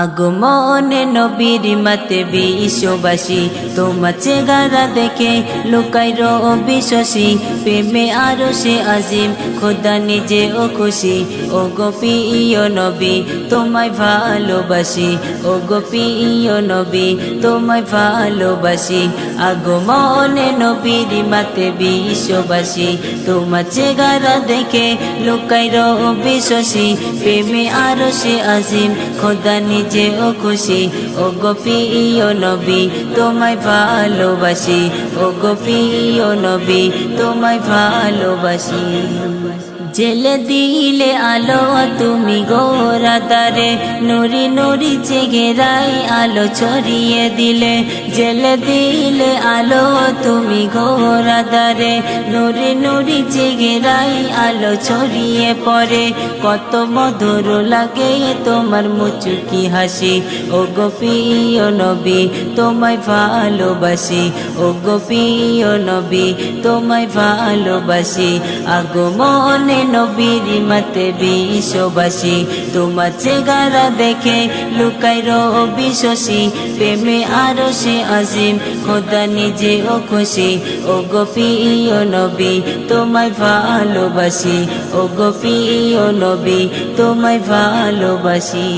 আগমনে নবীর মাতে বিশ্ববাসী, তোমার চেহারা দেখে লুকায় রবি শশী। প্রেমে আরো সে আজিম, খোদা নিজে ও খুশি। ও গো প্রিয় নবী তোমায় ভালোবাসি, ও গো প্রিয় নবী তোমায় ভালোবাসি। আগমনে নবীর মাতে বিশ্ববাসী, তোমার চেহারা দেখে লুকায় রবি শশী। প্রেমে আরো সে আজিম, খোদা নিজে ও খুশি। ও গো প্রিয় নবী তোমায় ভালোবাসি, ও গো প্রিয় নবী তোমায় ভালোবাসি। জেলে দিলে আলো তুমি গোরাদারে, নুরি নুরি চেহারায় আলো ছড়িয়ে দিলে। জেলে দিলে আলো তুমি গোরাদারে, নুরি নুরি চেহারায় আলো ছড়িয়ে পড়ে। কত মধুর লাগে তোমার মুচকি হাসি, ও গো প্রিয় নবী তোমায় ভালোবাসি, ও গো প্রিয় নবী তোমায় ভালোবাসি। আগমনে নবীর মাতে বিশ্ববাসী, তোমার চেহারা দেখে লুকায় রবি শশী। প্রেমে আরো সে আজিম, খোদা নিজে ও খুশি। ও গো প্রিয় নবী তোমায় ভালোবাসি, ও গো প্রিয় নবী তোমায় ভালোবাসি।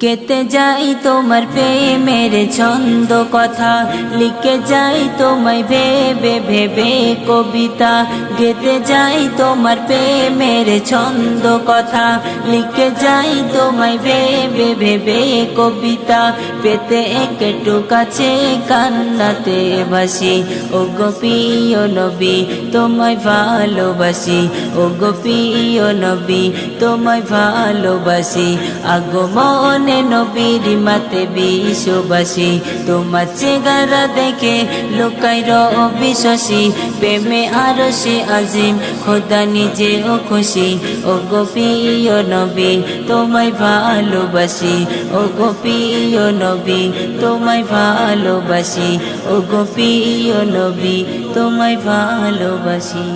গেতে যাই তোমার প্রেমের ছন্দ কথা, লিখে যাই তোমায় ভেবে ভেবে কবিতা। গেতে যাই তোমার প্রেমের ছন্দ কথা, লিখে যাই তোমায় ভেবে ভেবে কবিতা। পেতে একটু কাছে কান্নাতে ভাসি, ও গো প্রিয় নবী তোমায় ভালোবাসি, ও গো প্রিয় নবী তোমায় ভালোবাসি। আগমনে নবীর মাতে বিশ্ববাসী, তোমার চেহারা দেখে লুকায় রবি শশী। প্রেমে আরো সে আজিম, খোদা নিজে ও খুশি। ও গো প্রিয় নবী তোমায় ভালোবাসি, ও গো প্রিয় নবী তোমায় ভালোবাসি, ও গো প্রিয় নবী তোমায় ভালোবাসি।